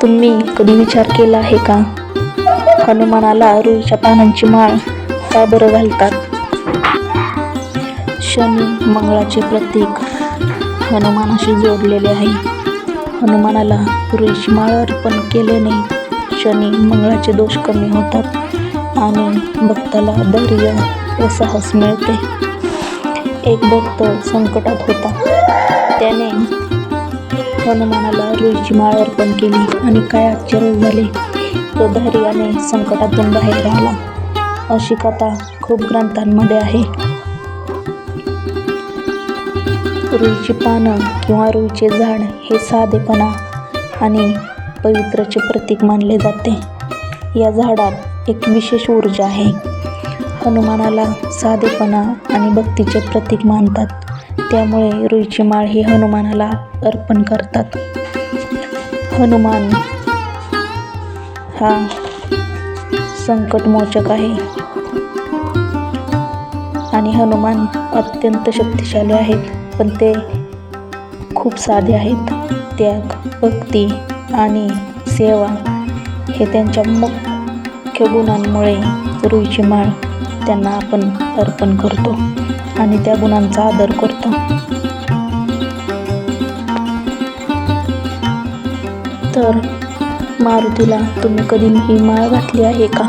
तुम्ही कधी विचार केला आहे का, हनुमानाला रुईच्या पानांची माळ का बरं घालतात? शनी मंगळाचे प्रतीक हनुमानाशी जोडलेले आहे. हनुमानाला रुईची माळ अर्पण केल्याने शनी मंगळाचे दोष कमी होतात आणि भक्ताला धैर्य व साहस मिळते. एक भक्त संकटात होता. त्याने हनुमानाला रुईची माळ अर्पण केली आणि काय आश्चर्य झाले, तो धैर्याने संकटातून बाहेर आला. अशी कथा खूप ग्रंथांमध्ये आहे. रुईची पानं किंवा रुईचे झाड हे साधेपणा आणि पवित्रचे प्रतीक मानले जाते. या झाडात एक विशेष ऊर्जा आहे. हनुमानाला साधेपणा आणि भक्तीचे प्रतीक मानतात. त्यामुळे रुईची माळ ही हनुमानाला अर्पण करतात. हनुमान हा संकटमोचक आहे आणि हनुमान अत्यंत शक्तिशाली आहेत, पण ते खूप साधे आहेत. त्याग, भक्ती आणि सेवा हे त्यांच्या मुख्य गुणांमुळे रुईची माळ त्यांना आपण अर्पण करतो आणि त्या गुणांचा आदर करतो. तर मारुतीला तुम्ही कधी ही माळ घातली आहे का?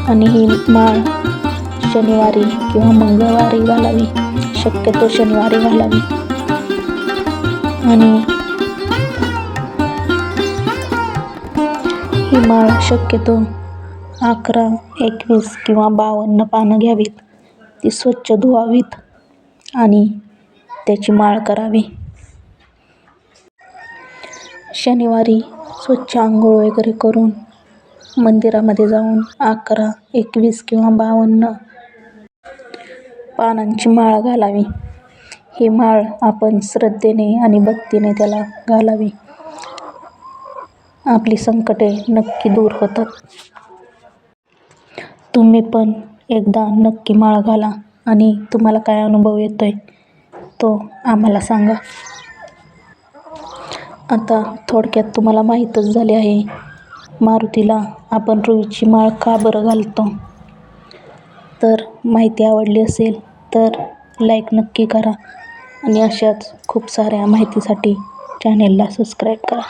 आणि ही माळ शनिवारी किंवा मंगळवारी घालावी, शक्यतो शनिवारी घालावी. आणि ही माळ शक्यतो 11, 21 किंवा 52 पानं घ्यावीत. ती स्वच्छ धुवावीत आणि त्याची माळ करावी. शनिवारी स्वच्छ आंघोळ वगैरे करून मंदिरामध्ये जाऊन 11, 21 किंवा 52 पानांची माळ घालावी. ही माळ आपण श्रद्धेने आणि भक्तीने त्याला घालावी. आपली संकटे नक्की दूर होतात. तुम्ही पण एकदा नक्की माळ घाला आणि तुम्हाला काय अनुभव येतोय तो आम्हाला सांगा. आता थोडक्यात तुम्हाला माहीतच झाले आहे, मारुतीला आपण रुईची माळ का बरं घालतो. तर माहिती आवडली असेल तर लाईक नक्की करा आणि अशाच खूप साऱ्या माहितीसाठी चॅनेलला सबस्क्राईब करा.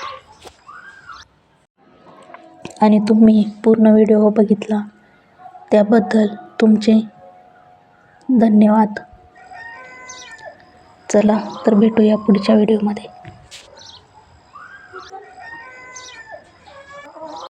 आणि तुम्ही पूर्ण व्हिडिओ बघितला त्याबद्दल तुमचे धन्यवाद. चला तर भेटूया पुढच्या व्हिडिओमध्ये.